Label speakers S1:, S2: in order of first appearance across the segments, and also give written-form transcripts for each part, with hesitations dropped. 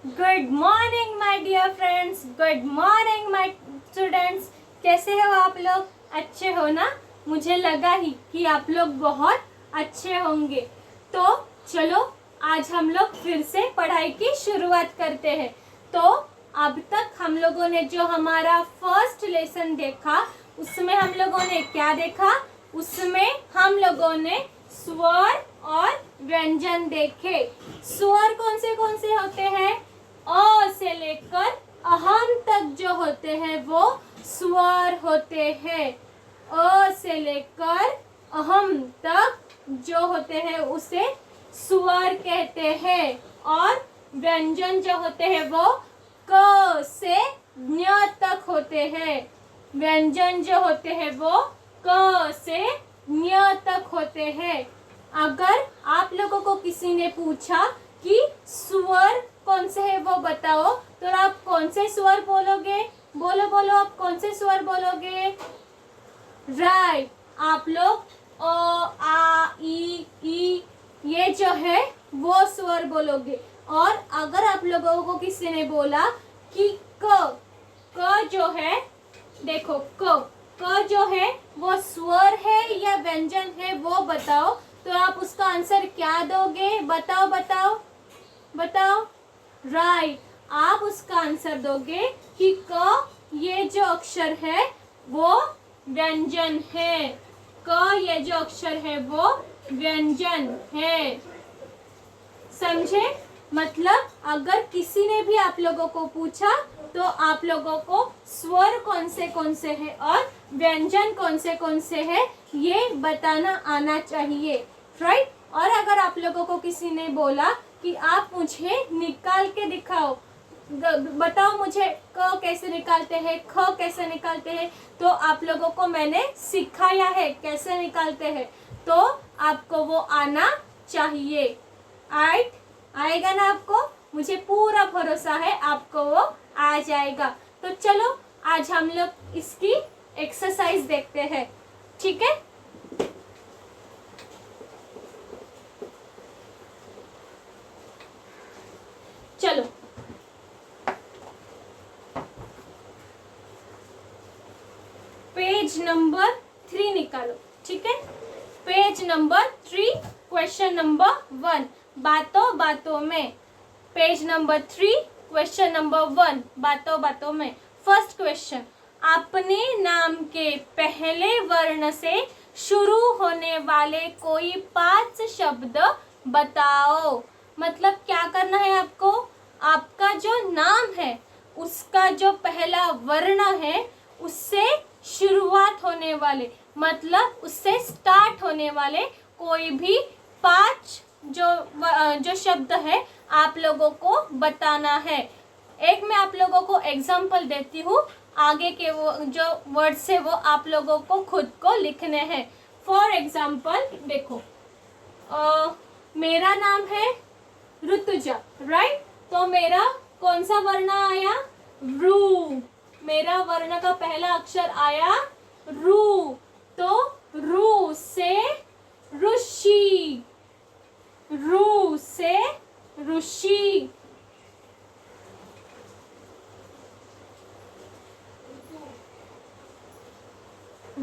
S1: Good morning my dear friends, good morning my students. कैसे हो आप लोग? अच्छे हो ना? मुझे लगा ही कि आप लोग बहुत अच्छे होंगे। तो चलो आज हम लोग फिर से पढ़ाई की शुरुआत करते हैं। तो अब तक हम लोगों ने जो हमारा फर्स्ट लेसन देखा उसमें हम लोगों ने क्या देखा? उसमें हम लोगों ने स्वर और व्यंजन देखे। स्वर कौन से होते हैं? अ से लेकर अहम तक जो होते हैं वो स्वर होते हैं। अ से लेकर अहम तक जो होते हैं उसे स्वर कहते हैं। और व्यंजन जो होते हैं वो क से ञ तक होते हैं। व्यंजन जो होते हैं वो क से ञ तक होते हैं। अगर आप लोगों को किसी ने पूछा कि स्वर कौन से है वो बताओ, तो आप कौन से स्वर बोलोगे? बोलो बोलो, आप कौन से स्वर बोलोगे? राइट, आप लोग अ आ ई ये जो है वो स्वर बोलोगे। और अगर आप लोगों को किसी ने बोला कि क जो है, देखो क जो है वो स्वर है या व्यंजन है वो बताओ, तो आप उसका आंसर क्या दोगे? बताओ बताओ बताओ। राइट, आप उसका आंसर दोगे कि क ये जो अक्षर है वो व्यंजन है। क ये जो अक्षर है वो व्यंजन है। समझे? मतलब अगर किसी ने भी आप लोगों को पूछा तो आप लोगों को स्वर कौन से है और व्यंजन कौन से है ये बताना आना चाहिए। राइट? और अगर आप लोगों को किसी ने बोला कि आप मुझे निकाल के दिखाओ, बताओ मुझे क कैसे निकालते हैं, ख कैसे निकालते हैं, तो आप लोगों को मैंने सिखाया है कैसे निकालते हैं, तो आपको वो आना चाहिए। राइट? आएगा ना आपको? मुझे पूरा भरोसा है आपको वो आ जाएगा। तो चलो आज हम लोग इसकी एक्सरसाइज देखते हैं। ठीक है? चलो पेज नंबर 3 निकालो। ठीक है? पेज नंबर 3, क्वेश्चन नंबर 1, बातों बातों में। पेज नंबर 3, क्वेश्चन नंबर 1, बातों बातों में। फर्स्ट क्वेश्चन, अपने नाम के पहले वर्ण से शुरू होने वाले कोई 5 शब्द बताओ। मतलब क्या करना है आपको? आपका जो नाम है उसका जो पहला वर्ण है उससे शुरुआत होने वाले, मतलब उससे स्टार्ट होने वाले कोई भी 5 जो शब्द है आप लोगों को बताना है। एक मैं आप लोगों को एग्जाम्पल देती हूँ, आगे के वो जो वर्ड्स है वो आप लोगों को खुद को लिखने हैं। फॉर एग्जाम्पल देखो, मेरा नाम है ऋतुजा। राइट? तो मेरा कौन सा वर्ण आया? रू। मेरा वर्ण का पहला अक्षर आया रू। तो रू से ऋषि, रू से ऋषि।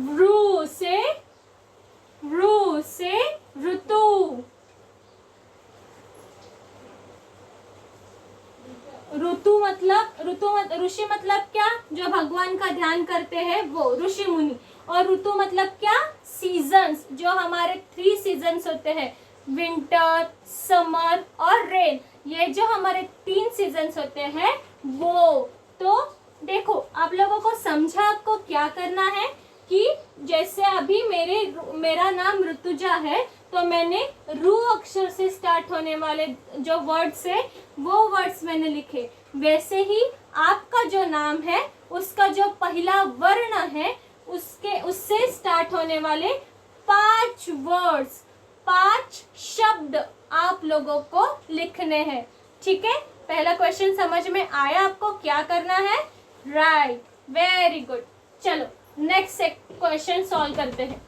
S1: रू से ऋतु। ऋषि मतलब क्या? जो भगवान का ध्यान करते हैं वो ऋषि मुनि। और ऋतु मतलब क्या? सीजन्स, जो हमारे 3 सीजन्स होते हैं, विंटर, समर और रेन। ये जो हमारे 3 सीजन्स होते हैं वो। तो देखो आप लोगों को समझा आपको क्या करना है कि जैसे अभी मेरा नाम ऋतुजा है, तो मैंने रू अक्षर से स्टार्ट होने वाले जो वर्ड्स है वो वर्ड्स मैंने लिखे। वैसे ही आपका जो नाम है उसका जो पहला वर्ण है उससे स्टार्ट होने वाले 5 वर्ड्स, 5 शब्द आप लोगों को लिखने हैं। ठीक है? पहला क्वेश्चन समझ में आया आपको क्या करना है? Right, very good. चलो नेक्स्ट क्वेश्चन सॉल्व करते हैं।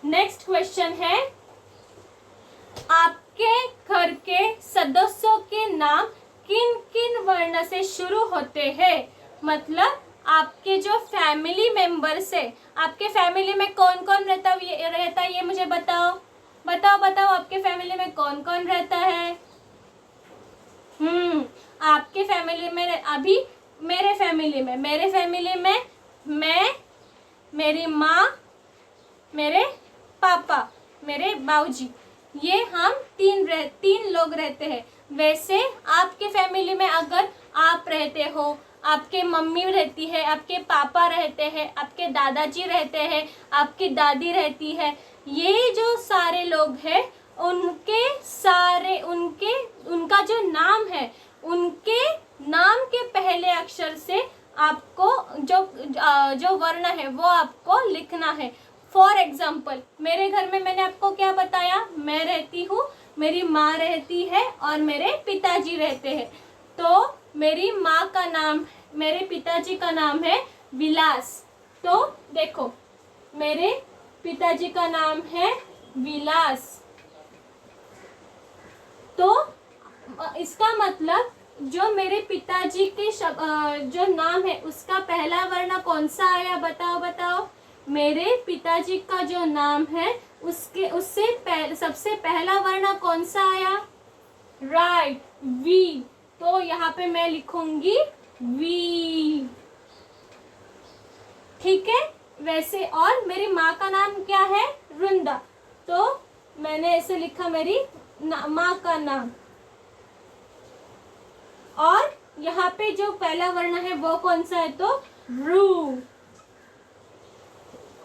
S1: नेक्स्ट क्वेश्चन है, आपके घर के सदस्यों के नाम किन किन वर्ण से शुरू होते हैं। मतलब आपके जो फैमिली मेंबर्स है, आपके फैमिली में कौन कौन रहता है ये मुझे बताओ। बताओ बताओ, आपके फैमिली में कौन कौन रहता है? आपके फैमिली में अभी मेरे फैमिली में मैं, मेरी माँ, मेरे पापा, मेरे बाबूजी, ये हम तीन लोग रहते हैं। वैसे आपके फैमिली में अगर आप रहते हो, आपके मम्मी रहती है, आपके पापा रहते हैं, आपके दादाजी रहते हैं, आपकी दादी रहती है, ये जो सारे लोग हैं उनका जो नाम है, उनके नाम के पहले अक्षर से आपको जो वर्ण है वो आपको लिखना है। फॉर एग्जाम्पल, मेरे घर में मैंने आपको क्या बताया, मैं रहती हूँ, मेरी माँ रहती है और मेरे पिताजी रहते हैं। तो मेरी माँ का नाम, मेरे पिताजी का नाम है विलास। तो देखो, मेरे पिताजी का नाम है विलास। तो इसका मतलब जो मेरे पिताजी के जो नाम है उसका पहला वर्ण कौन सा आया? बताओ बताओ। मेरे पिताजी का जो नाम है उससे सबसे पहला वर्ण कौन सा आया? Right, V. तो यहाँ पे मैं लिखूंगी वी। ठीक है। वैसे और मेरी माँ का नाम क्या है? वृंदा। तो मैंने ऐसे लिखा मेरी माँ का नाम। और यहाँ पे जो पहला वर्ण है वो कौन सा है? तो रू।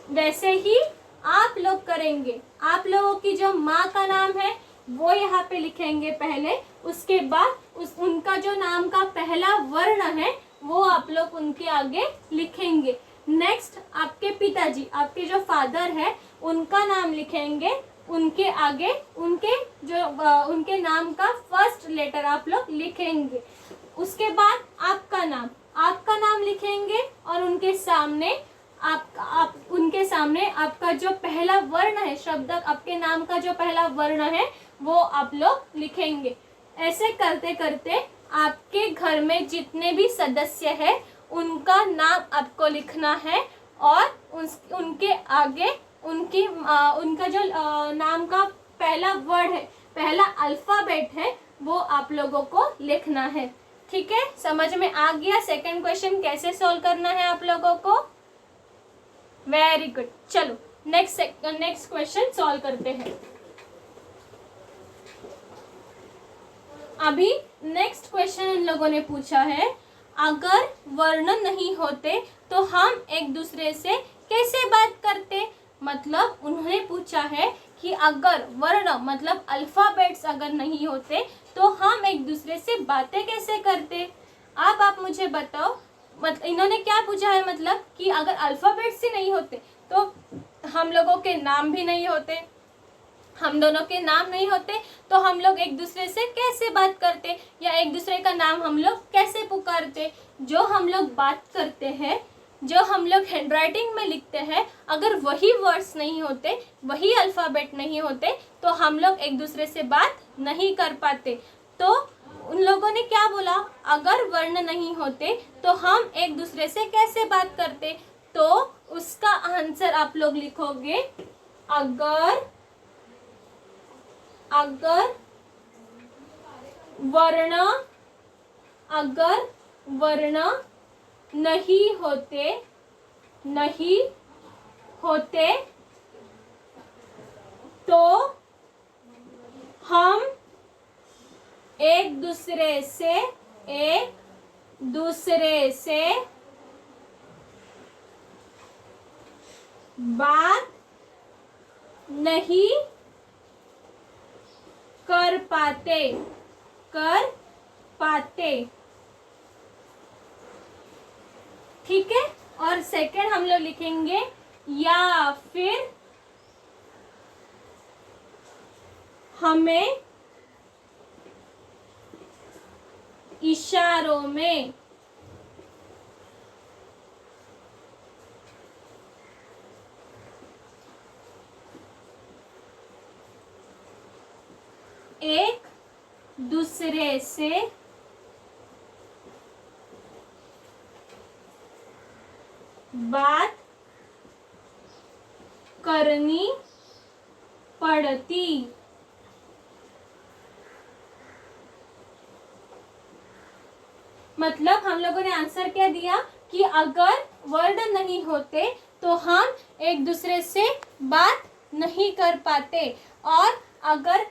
S1: वैसे ही आप लोग करेंगे। आप लोगों की जो माँ का नाम है वो यहाँ पे लिखेंगे पहले, उसके बाद उनका जो नाम का पहला वर्ण है वो आप लोग उनके आगे लिखेंगे। नेक्स्ट आपके पिताजी, आपके जो फादर है, उनका नाम लिखेंगे, उनके आगे उनके नाम का फर्स्ट लेटर आप लोग लिखेंगे। उसके बाद आपका नाम लिखेंगे और उनके सामने उनके सामने आपका जो पहला वर्ण है, शब्द आपके नाम का जो पहला वर्ण है वो आप लोग लिखेंगे। ऐसे करते करते आपके घर में जितने भी सदस्य हैं उनका नाम आपको लिखना है और उनके आगे उनका जो नाम का पहला वर्ड है, पहला अल्फाबेट है, वो आप लोगों को लिखना है। ठीक है, समझ में आ गया सेकंड क्वेश्चन कैसे सॉल्व करना है आप लोगों को? Very good. चलो नेक्स्ट क्वेश्चन सॉल्व करते हैं। अभी नेक्स्ट क्वेश्चन इन लोगों ने पूछा है, अगर वर्ण नहीं होते तो हम एक दूसरे से कैसे बात करते? मतलब उन्होंने पूछा है कि अगर वर्ण मतलब अल्फाबेट्स अगर नहीं होते तो हम एक दूसरे से बातें कैसे करते? आप मुझे बताओ। मतलब इन्होंने क्या पूछा है, मतलब कि अगर अल्फाबेट्स ही नहीं होते तो हम लोगों के नाम भी नहीं होते, हम दोनों के नाम नहीं होते तो हम लोग एक दूसरे से कैसे बात करते या एक दूसरे का नाम हम लोग कैसे पुकारते? जो हम लोग बात करते हैं, जो हम लोग हैंडराइटिंग में लिखते हैं, अगर वही वर्ड्स नहीं होते, वही अल्फ़ाबेट नहीं होते तो हम लोग एक दूसरे से बात नहीं कर पाते। तो उन लोगों ने क्या बोला, अगर वर्ण नहीं होते तो हम एक दूसरे से कैसे बात करते? तो उसका आंसर आप लोग लिखोगे, अगर वर्ण नहीं होते तो हम एक दूसरे से बात नहीं कर पाते। ठीक है। और सेकंड हम लोग लिखेंगे, या फिर हमें इशारों में एक दूसरे से बात करनी पड़ती। मतलब हम लोगों ने आंसर क्या दिया कि अगर वर्ड नहीं होते तो हम एक दूसरे से बात नहीं कर पाते, और अगर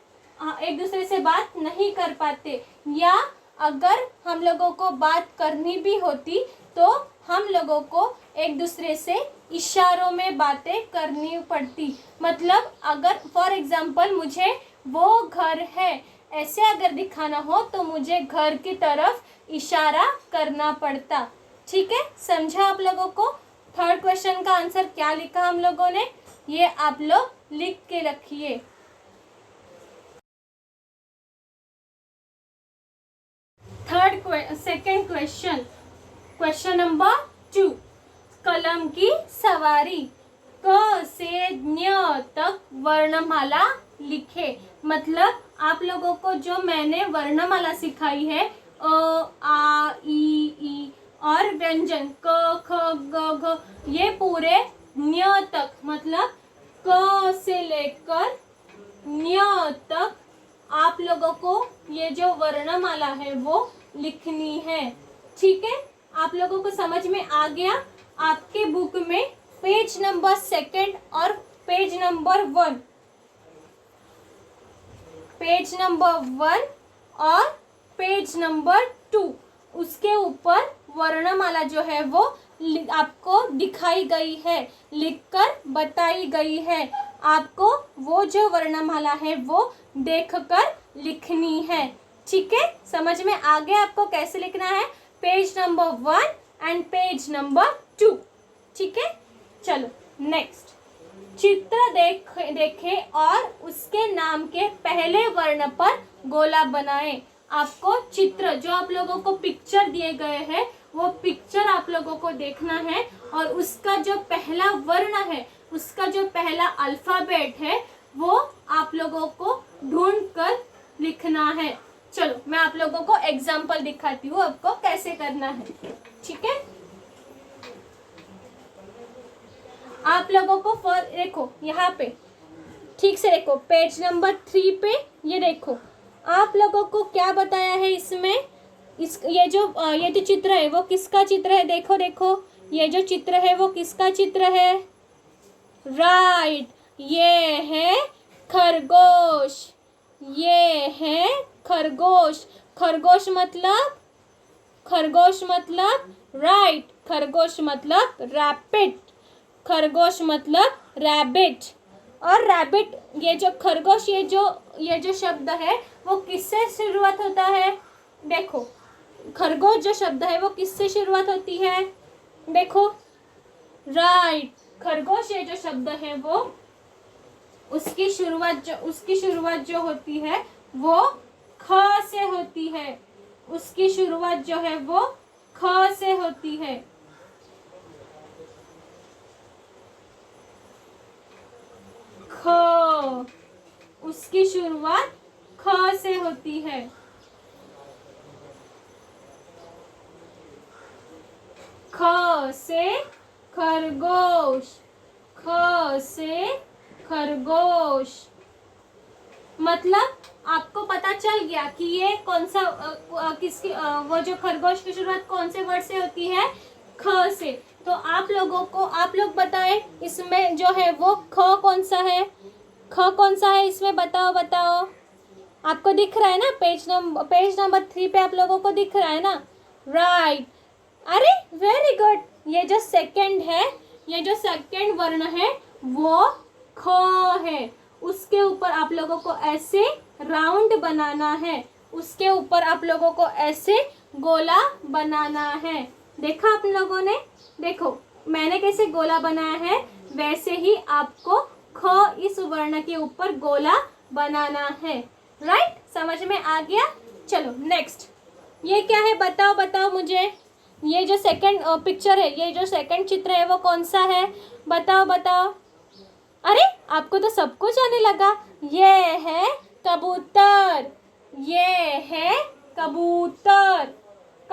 S1: एक दूसरे से बात नहीं कर पाते, या अगर हम लोगों को बात करनी भी होती तो हम लोगों को एक दूसरे से इशारों में बातें करनी पड़ती। मतलब अगर फॉर एग्जाम्पल मुझे वो घर है ऐसे अगर दिखाना हो तो मुझे घर की तरफ इशारा करना पड़ता। ठीक है, समझा आप लोगों को? थर्ड क्वेश्चन का आंसर क्या लिखा हम लोगों ने, ये आप लोग लिख के रखिए। सेकंड क्वेश्चन नंबर 2, कलम की सवारी। क से न्य तक वर्णमाला लिखे। मतलब आप लोगों को जो मैंने वर्णमाला सिखाई है अ आ ई और व्यंजन क ख ग घ, ये पूरे न्य तक, मतलब क से लेकर न्य तक आप लोगों को ये जो वर्णमाला है वो लिखनी है। ठीक है, आप लोगों को समझ में आ गया? आपके बुक में पेज नंबर 2 और पेज नंबर 1 और पेज नंबर 2 उसके ऊपर वर्णमाला जो है वो आपको दिखाई गई है, लिखकर बताई गई है। आपको वो जो वर्णमाला है वो देखकर लिखनी है। ठीक है, समझ में आ गया आपको कैसे लिखना है? Page number 1 and page number 2। ठीक है, चलो नेक्स्ट। चित्र देखे और उसके नाम के पहले वर्ण पर गोला बनाएं। आपको चित्र, जो आप लोगों को पिक्चर दिए गए हैं वो पिक्चर आप लोगों को देखना है, और उसका जो पहला वर्ण है, उसका जो पहला अल्फाबेट है वो आप लोगों को ढूंढ कर लिखना है। चलो मैं आप लोगों को एग्जाम्पल दिखाती हूँ आपको कैसे करना है। ठीक है, आप लोगों को देखो यहाँ पे, ठीक से देखो पेज नंबर 3 पे, ये देखो आप लोगों को क्या बताया है इसमें। ये जो चित्र है वो किसका चित्र है? देखो देखो, ये जो चित्र है वो किसका चित्र है? राइट, ये है खरगोश। ये है खरगोश। खरगोश मतलब राइट, खरगोश मतलब रैबिट। खरगोश मतलब रैबिट। और रैबिट, ये जो खरगोश, ये जो शब्द है वो किससे शुरुआत होता है? देखो खरगोश जो शब्द है वो किससे शुरुआत होती है? देखो राइट, खरगोश ये जो शब्द है वो उसकी शुरुआत जो होती है वो ख से होती है। उसकी शुरुआत जो है वो ख से होती है। ख, उसकी शुरुआत ख से होती है। ख से खरगोश। ख से खरगोश। मतलब आपको पता चल गया कि ये कौन सा किसकी वो जो खरगोश की शुरुआत कौन से वर्ड से होती है? ख से। तो आप लोग बताएं इसमें जो है वो ख कौन सा है? ख कौन सा है इसमें? बताओ। आपको दिख रहा है ना? पेज नंबर 3 पे आप लोगों को दिख रहा है ना? राइट, अरे वेरी गुड। ये जो सेकंड वर्ण है वो ख है। उसके ऊपर आप लोगों को ऐसे राउंड बनाना है, उसके ऊपर आप लोगों को ऐसे गोला बनाना है। देखा आप लोगों ने? देखो मैंने कैसे गोला बनाया है, वैसे ही आपको ख इस वर्ण के ऊपर गोला बनाना है। राइट, समझ में आ गया? चलो नेक्स्ट, ये क्या है? बताओ मुझे। ये जो सेकंड पिक्चर है, ये जो सेकंड चित्र है वो कौन सा है? बताओ। अरे आपको तो सब कुछ आने लगा। ये है कबूतर। ये है कबूतर।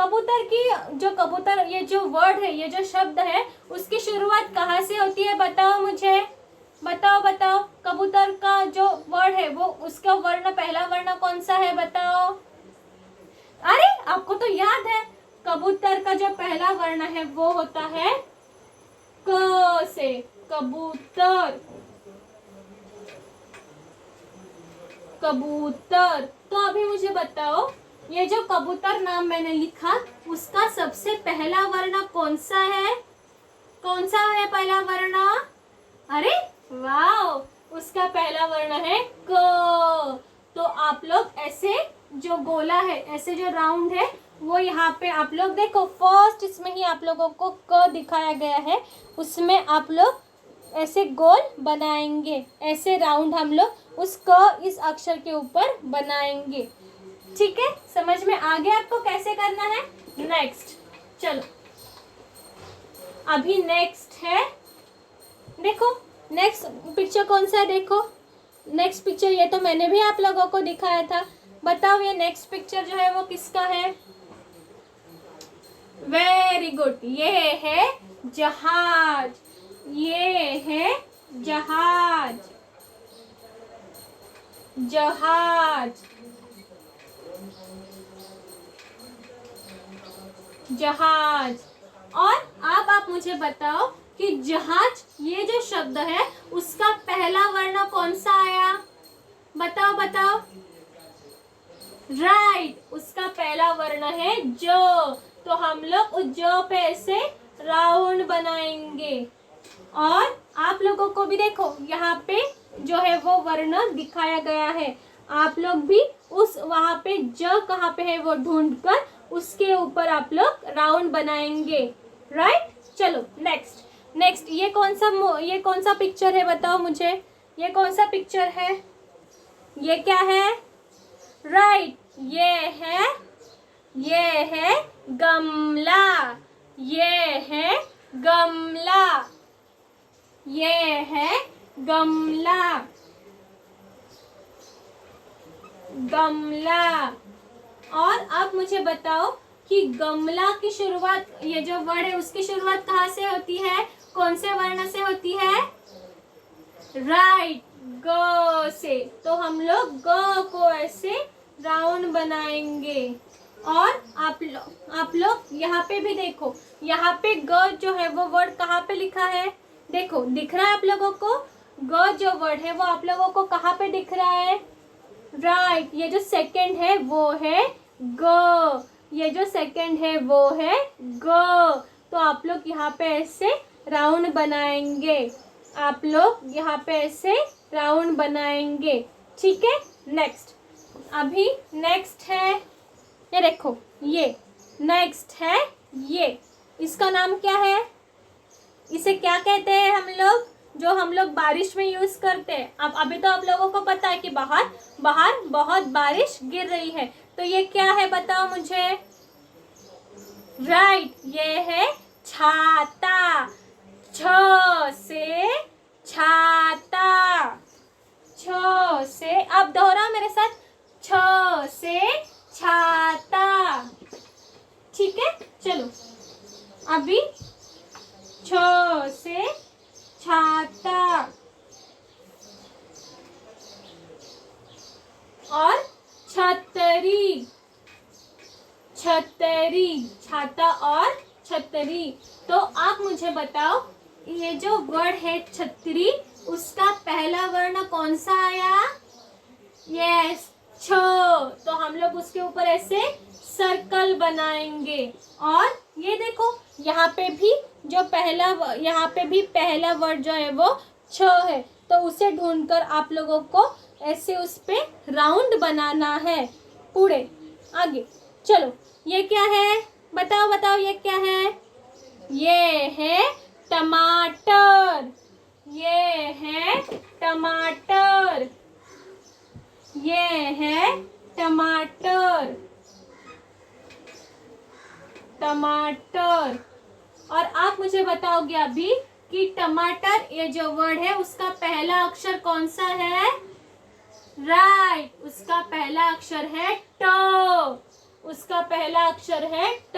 S1: कबूतर की जो कबूतर ये जो वर्ड है, ये जो शब्द है, उसकी शुरुआत कहाँ से होती है? बताओ मुझे, बताओ बताओ। कबूतर का जो वर्ड है वो उसका वर्ण, पहला वर्ण कौन सा है? बताओ। अरे आपको तो याद है, कबूतर का जो पहला वर्ण है वो होता है क से, कबूतर, कबूतर। तो अभी मुझे बताओ, ये जो कबूतर नाम मैंने लिखा, उसका सबसे पहला वर्ण कौन सा है? कौन सा है पहला वर्ण? अरे वाह, उसका पहला वर्ण है क। तो आप लोग ऐसे जो गोला है, ऐसे जो राउंड है, वो यहाँ पे आप लोग देखो, फर्स्ट इसमें ही आप लोगों को क दिखाया गया है, उसमें आप लोग ऐसे गोल बनाएंगे, ऐसे राउंड हम लोग उस क इस अक्षर के ऊपर बनाएंगे। ठीक है, समझ में आ गया आपको कैसे करना है? नेक्स्ट, चलो अभी नेक्स्ट है, देखो नेक्स्ट पिक्चर कौन सा है? देखो नेक्स्ट पिक्चर, ये तो मैंने भी आप लोगों को दिखाया था। बताओ ये नेक्स्ट पिक्चर जो है वो किसका है? वेरी गुड, ये है जहाज, ये है जहाज, जहाज, जहाज। और अब आप मुझे बताओ कि जहाज, ये जो शब्द है उसका पहला वर्ण कौन सा आया? बताओ बताओ। राइट, उसका पहला वर्ण है ज। तो हम लोग उस ज पे ऐसे राउंड बनाएंगे। और आप लोगों को भी देखो, यहाँ पे जो है वो वर्ण दिखाया गया है, आप लोग भी उस वहाँ पे ज कहाँ पे है वो ढूंढकर उसके ऊपर आप लोग राउंड बनाएंगे। राइट, चलो नेक्स्ट, नेक्स्ट ये कौन सा पिक्चर है? बताओ मुझे, ये कौन सा पिक्चर है? ये क्या है? राइट, ये है गमला, ये है गमला, ये है गमला, गमला। और अब मुझे बताओ कि गमला की शुरुआत, ये जो वर्ड है उसकी शुरुआत कहाँ से होती है? कौन से वर्ण से होती है? राइट, ग से। तो हम लोग ग को ऐसे राउंड बनाएंगे। और आप लोग यहाँ पे भी देखो, यहाँ पे ग जो है वो वर्ड कहाँ पे लिखा है? देखो, दिख रहा है आप लोगों को? ग जो वर्ड है वो आप लोगों को कहाँ पे दिख रहा है? राइट, ये जो सेकंड है वो है ग, ये जो सेकंड है वो है ग। तो आप लोग यहाँ पे ऐसे राउंड बनाएंगे, आप लोग यहाँ पे ऐसे राउंड बनाएंगे। ठीक है, नेक्स्ट, अभी नेक्स्ट है, ये देखो, ये नेक्स्ट है, ये इसका नाम क्या है? इसे क्या कहते हैं हम लोग? जो हम लोग बारिश में यूज करते हैं। अब अभी तो आप लोगों को पता है कि बाहर बहुत बारिश गिर रही है, तो ये क्या है बताओ मुझे? राइट, ये है छाता, छ से छाता, छ से, अब दोहराओ मेरे साथ, छ से छाता। ठीक है, चलो अभी छ से छाता, और छतरी, छतरी, छाता और छतरी। तो आप मुझे बताओ, ये जो वर्ड है छतरी, उसका पहला वर्ण कौन सा आया? यस, छ। तो हम लोग उसके ऊपर ऐसे सर्कल बनाएंगे। और ये देखो, यहाँ पे भी पहला वर्ड जो है वो छ है, तो उसे ढूंढकर आप लोगों को ऐसे उस पे राउंड बनाना है पूरे। आगे चलो, ये क्या है? बताओ बताओ, ये क्या है? ये है टमाटर, ये है टमाटर, ये है टमाटर, टमाटर। और आप मुझे बताओगे अभी कि टमाटर, ये जो वर्ड है उसका पहला अक्षर कौन सा है? राइट, उसका पहला अक्षर है ट। उसका पहला अक्षर है ट।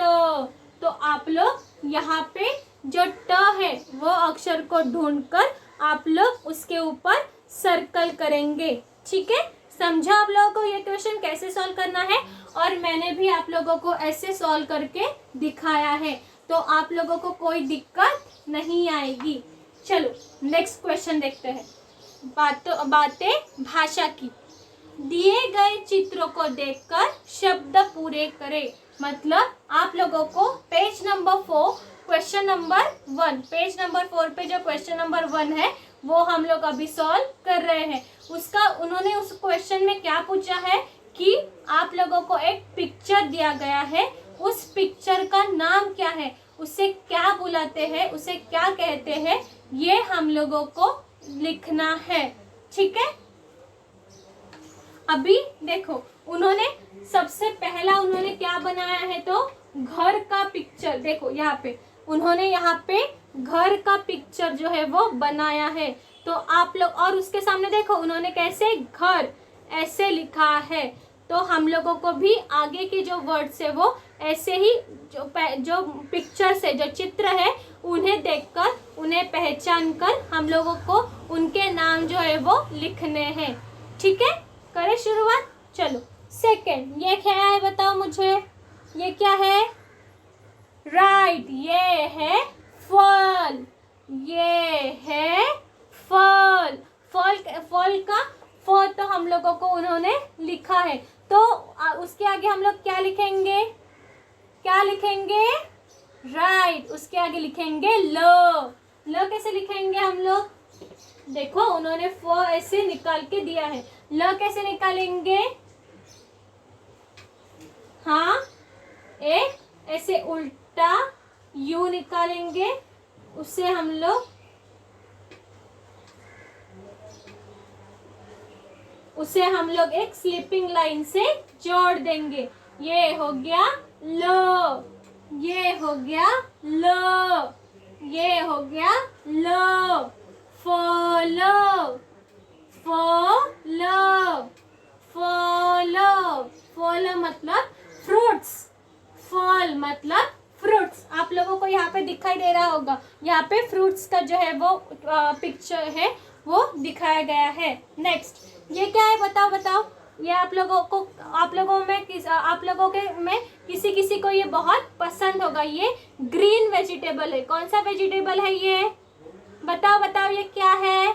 S1: तो आप लोग यहाँ पे जो ट है वो अक्षर को ढूंढकर आप लोग उसके ऊपर सर्कल करेंगे। ठीक है, समझा आप लोगों को ये क्वेश्चन कैसे सॉल्व करना है? और मैंने भी आप लोगों को ऐसे सॉल्व करके दिखाया है, तो आप लोगों को कोई दिक्कत नहीं आएगी। चलो नेक्स्ट क्वेश्चन देखते हैं। बातें भाषा की। दिए गए चित्रों को देखकर शब्द पूरे करें। मतलब आप लोगों को page number 4 question number 1, page number 4 पे जो क्वेश्चन नंबर 1 है वो हम लोग अभी सॉल्व कर रहे हैं। उसका उन्होंने उस क्वेश्चन में क्या पूछा है कि आप लोगों को एक पिक्चर दिया गया है, उस पिक्चर का नाम क्या है, उसे क्या बुलाते हैं, उसे क्या कहते हैं, ये हम लोगों को लिखना है। ठीक है, अभी देखो उन्होंने सबसे पहला उन्होंने क्या बनाया है, तो घर का पिक्चर। देखो यहाँ पे उन्होंने यहाँ पे घर का पिक्चर जो है वो बनाया है। तो आप लोग, और उसके सामने देखो उन्होंने कैसे घर ऐसे लिखा है। तो हम लोगों को भी आगे के जो वर्ड्स है वो ऐसे ही जो पिक्चर से जो चित्र है उन्हें देखकर उन्हें पहचान कर हम लोगों को उनके नाम जो है वो लिखने हैं। ठीक है, करें शुरुआत। चलो सेकंड, ये क्या है बताओ मुझे, ये क्या है? राइट, ये है फल। ये है फल। फल का फल तो हम लोगों को उन्होंने लिखा है। तो उसके आगे हम लोग क्या लिखेंगे? क्या लिखेंगे? राइट, उसके आगे लिखेंगे ल। ल कैसे लिखेंगे हम लोग? देखो उन्होंने फ ऐसे निकाल के दिया है, ल कैसे निकालेंगे? हाँ, एक ऐसे उल्टा यू निकालेंगे, उससे हम लोग एक स्लीपिंग लाइन से जोड़ देंगे। ये हो गया ल, ये हो गया ल, ये हो गया ल। फल, फल, फल, फल मतलब फ्रूट्स। फल मतलब फ्रूट्स। आप लोगों को यहाँ पे दिखाई दे रहा होगा, यहाँ पे फ्रूट्स का जो है वो पिक्चर है वो दिखाया गया है। नेक्स्ट, ये क्या है बताओ बताओ? ये आप लोगों में किसी को ये बहुत पसंद होगा। ये ग्रीन वेजिटेबल है। कौन सा वेजिटेबल है ये? बताओ बताओ, ये क्या है?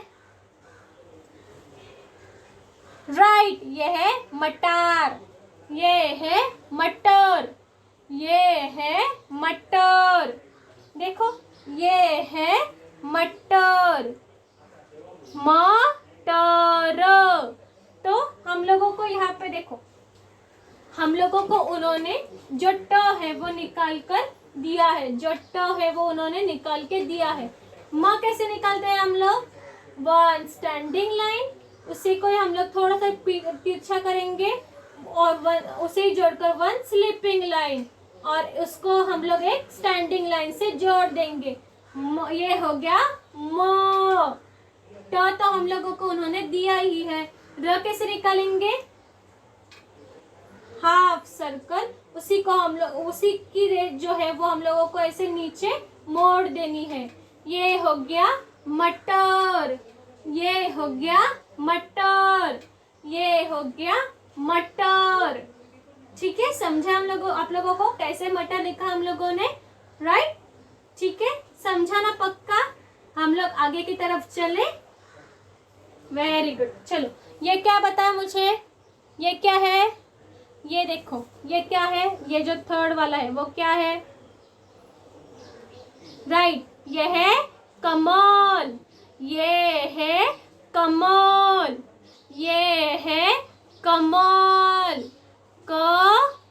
S1: राइट, ये है मटर। ये है मटर, ये है मटर। देखो ये है मटर, मटर। तो हम लोगों को यहाँ पे देखो, हम लोगों को उन्होंने जो ट है वो निकाल कर दिया है, जो ट है वो उन्होंने निकाल के दिया है। म कैसे निकालते हैं हम लोग? वन स्टैंडिंग लाइन, उसी को हम लोग थोड़ा सा तिरछा करेंगे और उसे जोड़कर वन स्लीपिंग लाइन, और उसको हम लोग एक स्टैंडिंग लाइन से जोड़ देंगे। ये हो गया म। ट तो हम लोगों को उन्होंने दिया ही है। र कैसे निकालेंगे? हाफ सर्कल, उसी को हम लोग, उसी की रेट जो है वो हम लोगों को ऐसे नीचे मोड़ देनी है। ये हो गया मटर, ये हो गया मटर, ये हो गया मटर। ठीक है, समझा आप लोगों को कैसे मटर लिखा हम लोगों ने? राइट, ठीक है, समझा ना पक्का? हम लोग आगे की तरफ चले। Very good. चलो ये क्या बताया मुझे? ये क्या है? ये देखो ये क्या है? ये जो थर्ड वाला है वो क्या है? राइट, ये है कमल, ये है कमल, ये है कमल, कमल।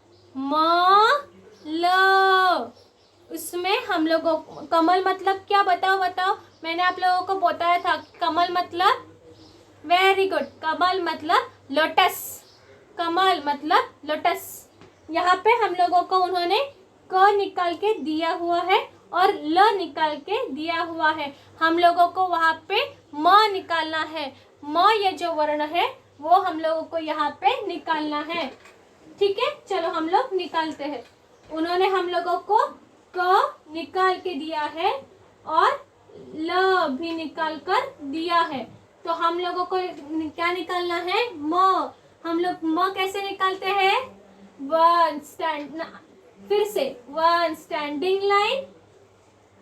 S1: उसमें हम लोगों को कमल मतलब क्या बताओ बताओ? मैंने आप लोगों को बताया था कमल मतलब, वेरी गुड, कमल मतलब लोटस। कमल मतलब लोटस। यहाँ पे हम लोगों को उन्होंने क निकाल के दिया हुआ है और ल निकाल के दिया हुआ है। हम लोगों को वहाँ पे म निकालना है। म ये जो वर्ण है वो हम लोगों को यहाँ पे निकालना है। ठीक है, चलो हम लोग निकालते हैं। उन्होंने हम लोगों को क निकाल के दिया है और ल भी निकाल कर दिया है। तो हम लोगों को क्या निकालना है? म। हम लोग म कैसे निकालते हैं? फिर से वन स्टैंडिंग लाइन,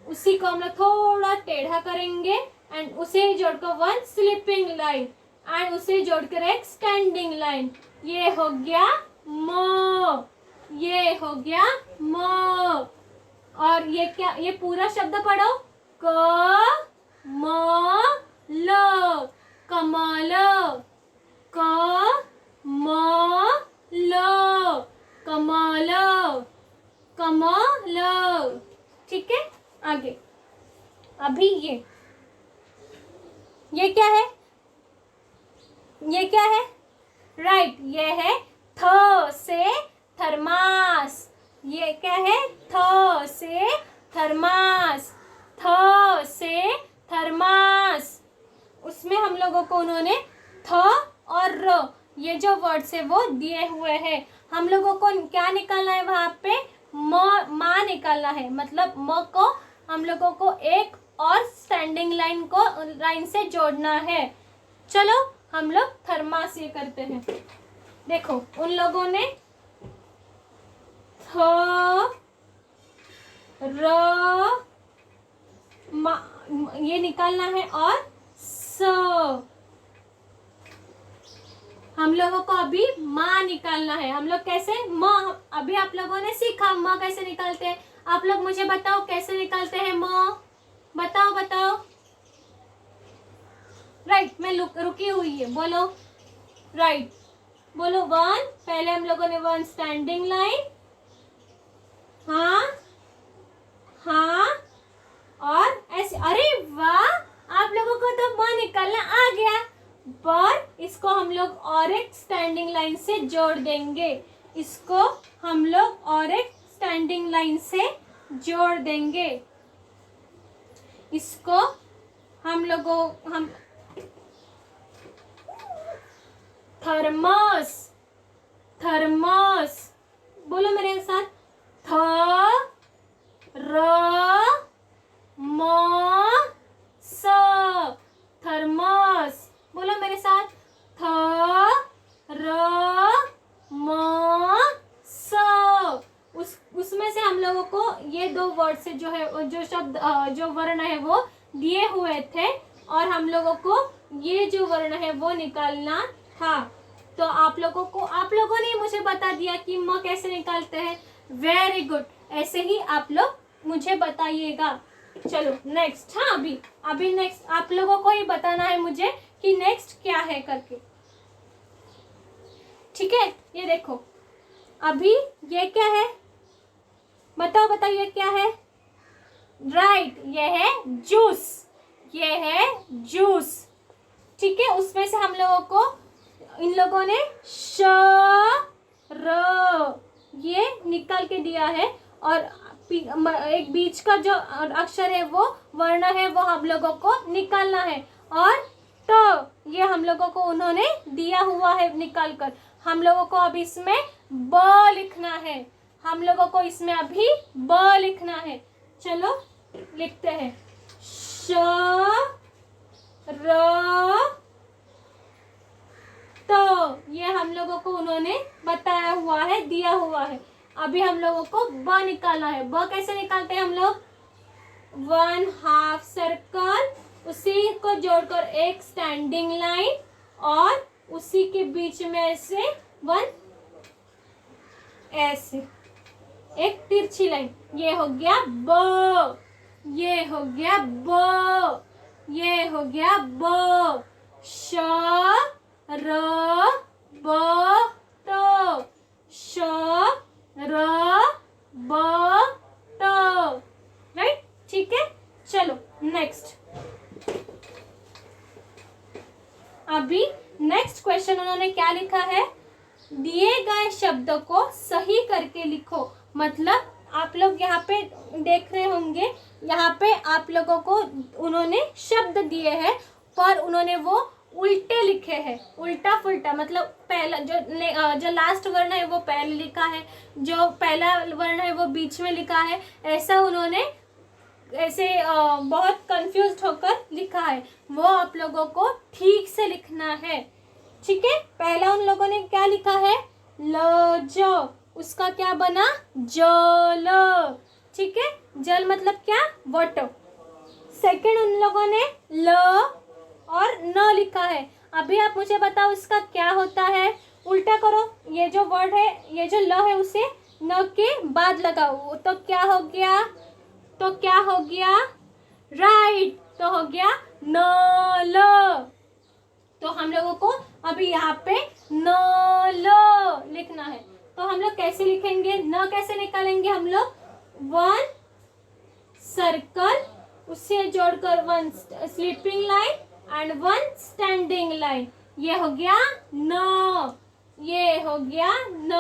S1: उसी को हम लोग थोड़ा टेढ़ा करेंगे एंड उसे जोड़कर वन स्लिपिंग लाइन एंड उसे जोड़कर एक स्टैंडिंग लाइन। ये हो गया म, ये हो गया म। और ये क्या, ये पूरा शब्द पढ़ो, क म ल, कमल, क म ल, कमल, कमल। ठीक है, आगे। अभी ये क्या है? ये क्या है? राइट, ये है थ से थर्मास। ये क्या है? थ से थर्मास, थ से थर्मास। उसमें हम लोगों को उन्होंने थ और र, ये जो वर्ड्स है वो दिए हुए हैं। हम लोगों को क्या निकालना है? वहां पे मा निकालना है। मतलब म को हम लोगों को एक और स्टैंडिंग लाइन से जोड़ना है। चलो हम लोग थर्मास ये करते हैं। देखो, उन लोगों ने थ र ये निकालना है और स। हम लोगों को अभी माँ निकालना है। हम लोग कैसे? माँ अभी आप लोगों ने सीखा माँ कैसे निकालते हैं। आप लोग मुझे बताओ कैसे निकालते हैं माँ? बताओ बताओ। राइट, मैं रुकी हुई है, बोलो। राइट, बोलो वन। पहले हम लोगों ने वन स्टैंडिंग लाइन, हाँ हाँ, और ऐसे। अरे वाह, आप लोगों को तो म निकालना आ गया। पर इसको हम लोग और एक स्टैंडिंग लाइन से जोड़ देंगे। इसको हम लोग और एक स्टैंडिंग लाइन से जोड़ देंगे। इसको हम थर्मस, थर्मस, बोलो मेरे साथ, थ र म स, थर्मस। बोलो मेरे साथ, थ र म स। उसमें से हम लोगों को ये दो वर्ड से जो है, जो शब्द, जो वर्ण है वो दिए हुए थे और हम लोगों को ये जो वर्ण है वो निकालना था। तो आप लोगों ने मुझे बता दिया कि म कैसे निकालते हैं। वेरी गुड, ऐसे ही आप लोग मुझे बताइएगा। चलो नेक्स्ट। हाँ, अभी नेक्स्ट आप लोगों को ही बताना है मुझे कि नेक्स्ट क्या है करके। ठीक है, ये देखो, अभी ये क्या है? बताओ ये क्या है? राइट, ये है जूस, ये है जूस। ठीक है, उसमें से हम लोगों को, इन लोगों ने श र ये निकाल के दिया है और एक बीच का जो अक्षर है वो वर्ण है वो हम लोगों को निकालना है। और ट ये हम लोगों को उन्होंने दिया हुआ है निकाल कर। हम लोगों को अभी इसमें ब लिखना है। हम लोगों को इसमें अभी ब लिखना है। चलो लिखते हैं, श र तो ये हम लोगों को उन्होंने बताया हुआ है, दिया हुआ है। अभी हम लोगों को ब निकालना है। ब कैसे निकालते हैं हम लोग? वन हाफ सर्कल, उसी को जोड़कर एक स्टैंडिंग लाइन और उसी के बीच में से वन ऐसे एक तिरछी लाइन। ये हो गया ब, ये हो गया ब, ये हो गया ब। श र ब त, श र ब त। राइट, ठीक है। चलो नेक्स्ट। अभी नेक्स्ट क्वेश्चन उन्होंने क्या लिखा है? दिए गए शब्द को सही करके लिखो। मतलब आप लोग यहाँ पे देख रहे होंगे, यहाँ पे आप लोगों को उन्होंने शब्द दिए हैं पर उन्होंने वो उल्टे लिखे हैं, उल्टा फुल्टा, मतलब पहला जो लास्ट वर्ण है वो पहले लिखा है, जो पहला वर्ण है वो बीच में लिखा है, ऐसा उन्होंने ऐसे बहुत कंफ्यूज होकर लिखा है। वो आप लोगों को ठीक से लिखना है, ठीक है। पहला उन लोगों ने क्या लिखा है, ल ज, उसका क्या बना, जल, ठीक है। जल मतलब क्या, वाटर। सेकंड उन लोगों ने ल और न लिखा है। अभी आप मुझे बताओ इसका क्या होता है, उल्टा करो, ये जो वर्ड है, ये जो ल है उसे न के बाद लगाओ, तो क्या हो गया, तो क्या हो गया, राइट, तो हो गया नल। तो हम लोगों को अभी यहाँ पे नल लिखना है। तो हम लोग कैसे लिखेंगे, न कैसे निकालेंगे हम लोग, वन सर्कल, उससे जोड़कर one sleeping line and one standing line, ये हो गया न, ये हो गया न।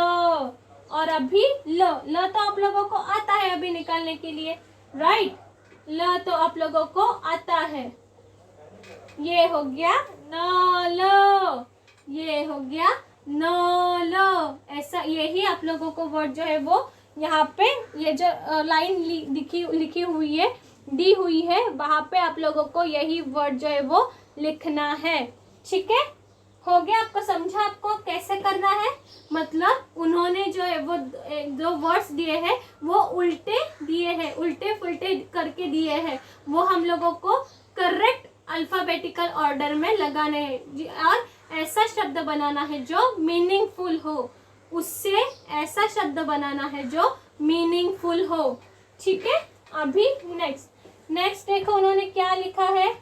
S1: और अभी ल, ल तो आप लोगों को आता है अभी निकालने के लिए, राइट, ल तो आप लोगों को आता है, ये हो गया न ल, ये हो गया न ल। ऐसा यही आप लोगों को वर्ड जो है वो यहाँ पे ये जो लाइन लिखी हुई है, दी हुई है, वहाँ पे आप लोगों को यही वर्ड जो है वो लिखना है, ठीक है। हो गया, आपको समझा आपको कैसे करना है, मतलब उन्होंने जो है वो जो वर्ड्स दिए हैं वो उल्टे दिए हैं, उल्टे फुल्टे करके दिए हैं, वो हम लोगों को करेक्ट अल्फाबेटिकल ऑर्डर में लगाने हैं और ऐसा शब्द बनाना है जो मीनिंगफुल हो, उससे ऐसा शब्द बनाना है जो मीनिंगफुल हो, ठीक है। अभी नेक्स्ट देखो उन्होंने क्या लिखा है,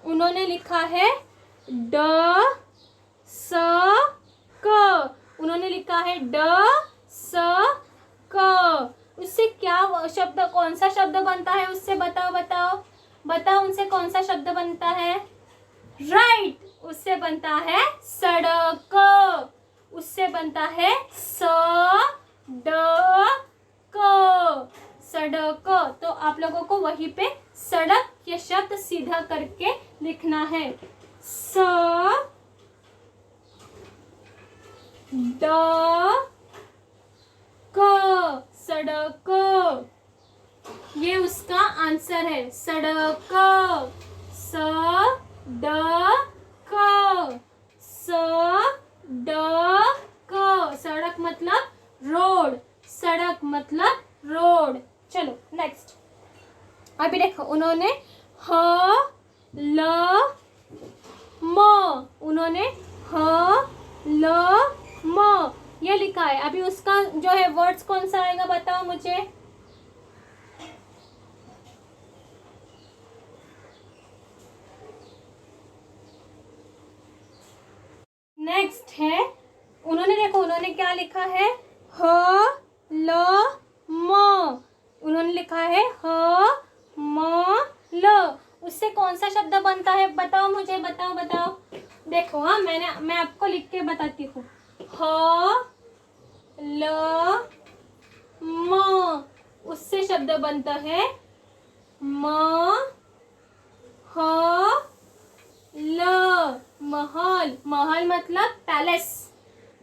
S1: उन्होंने लिखा है ड स क, उन्होंने लिखा है ड स क। उससे क्या शब्द, कौन सा शब्द बनता है उससे, बताओ उनसे कौन सा शब्द बनता है, राइट, उससे बनता है सड़क, उससे बनता है स ड क, सड़क। तो आप लोगों को वहीं पे सड़क ये शब्द सीधा करके लिखना है, स ड क, सड़क, ये उसका आंसर है, सड़क, स ड क, स ड क, सड़क मतलब रोड, सड़क मतलब रोड। चलो नेक्स्ट, अभी देखो उन्होंने ह ल म, उन्होंने ह ल म ये लिखा है। अभी उसका जो है वर्ड्स कौन सा आएगा बताओ मुझे, नेक्स्ट है उन्होंने, देखो उन्होंने क्या लिखा है, ह ल म, उन्होंने लिखा है ह म ल, उससे कौन सा शब्द बनता है बताओ मुझे, बताओ। देखो हाँ, मैं आपको लिख के बताती हूँ, ह ल म, उससे शब्द बनता है म ह ल, महल, महल मतलब पैलेस,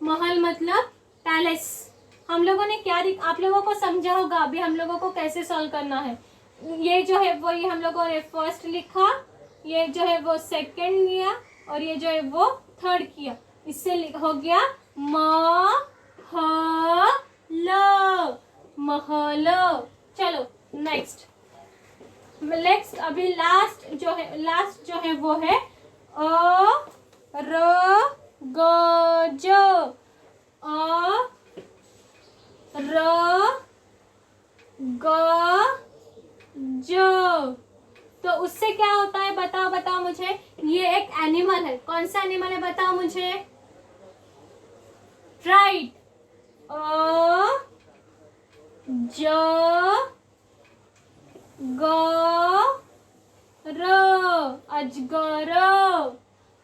S1: महल मतलब पैलेस। हम लोगों ने क्या आप लोगों को समझा होगा अभी हम लोगों को कैसे सॉल्व करना है। ये जो है वो ये हम लोगों ने फर्स्ट लिखा, ये जो है वो सेकंड लिया और ये जो है वो थर्ड किया, इससे हो गया म ह ल, महल। चलो नेक्स्ट अभी लास्ट जो है वो है अ र ग ज, अ र ग ज। तो उससे क्या होता है बताओ मुझे, ये एक एनिमल है, कौन सा एनिमल है बताओ मुझे, राइट, अ ज ग र, अजगर,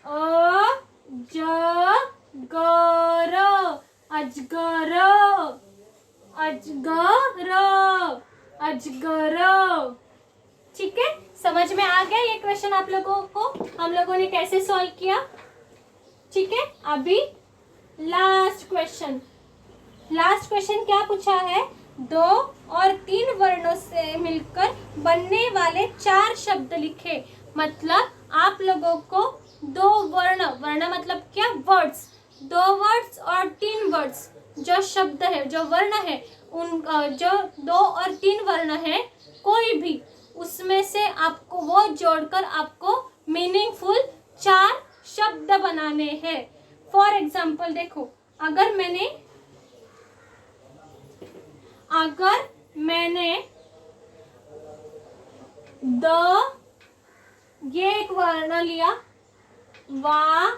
S1: अ ज ग र, अजगर, अजगर। ठीक है, समझ में आ गया ये क्वेश्चन आप लोगों को, हम लोगों ने कैसे सॉल्व किया। ठीक है, अभी लास्ट क्वेश्चन क्या पूछा है? 2 और 3 वर्णों से मिलकर बनने वाले 4 शब्द लिखे। मतलब आप लोगों को 2 वर्ण मतलब क्या? वर्ड्स, 2 वर्ड्स और 3 वर्ड्स जो शब्द है, जो वर्ण है, उन जो 2 और 3 वर्ण है, कोई भी उसमें से आपको वो जोड़कर आपको मीनिंगफुल 4 शब्द बनाने हैं। फॉर एग्जाम्पल देखो, अगर मैंने ये एक वर्ण लिया, वा,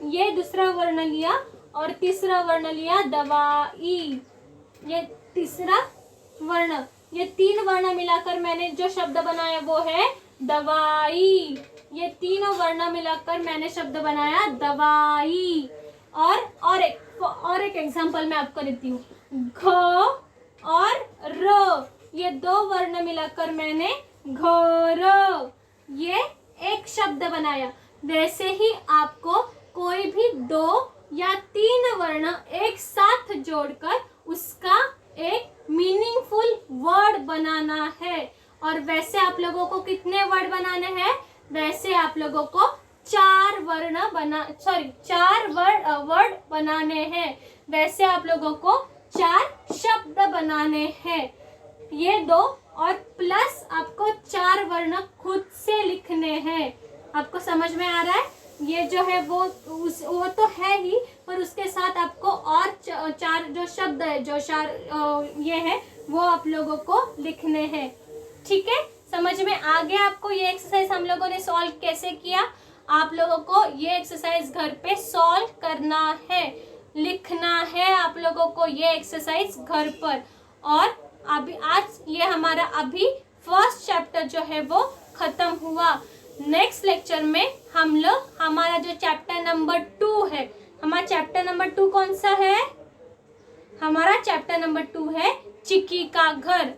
S1: ये दूसरा वर्ण लिया और तीसरा वर्ण लिया दवाई, ये तीसरा वर्ण, ये 3 वर्ण मिलाकर मैंने जो शब्द बनाया वो है दवाई। ये तीनों वर्ण मिलाकर मैंने शब्द बनाया दवाई। और एक एग्जांपल मैं आपको देती हूँ, घ और र, ये 2 वर्ण मिलाकर मैंने घर, ये एक शब्द बनाया। वैसे ही आपको कोई भी 2 या 3 वर्ण एक साथ जोड़कर उसका एक मीनिंगफुल वर्ड बनाना है। और वैसे आप लोगों को कितने वर्ड बनाने हैं? वैसे आप लोगों को 4 वर्ड बनाने हैं। वैसे आप लोगों को 4 शब्द बनाने हैं। ये 2 और प्लस आपको 4 वर्ण खुद से लिखने हैं। आपको समझ में आ रहा है? ये जो है वो तो है ही, पर उसके साथ आपको और 4 जो शब्द है, जो 4 ये है, वो आप लोगों को लिखने हैं। ठीक है, समझ में आ गया आपको? ये एक्सरसाइज हम लोगों ने सॉल्व कैसे किया? आप लोगों को ये एक्सरसाइज घर पे सॉल्व करना है, लिखना है आप लोगों को ये एक्सरसाइज घर पर। और अभी आज ये हमारा अभी फर्स्ट चैप्टर जो है वो खत्म हुआ। नेक्स्ट लेक्चर में हम लोग हमारा जो चैप्टर नंबर 2 है, हमारा चैप्टर नंबर 2 कौन सा है? हमारा चैप्टर नंबर 2 है चिक्की का घर।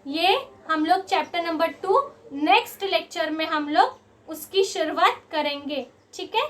S1: ये हम लोग चैप्टर नंबर 2 नेक्स्ट लेक्चर में हम लोग उसकी शुरुआत करेंगे। ठीक है।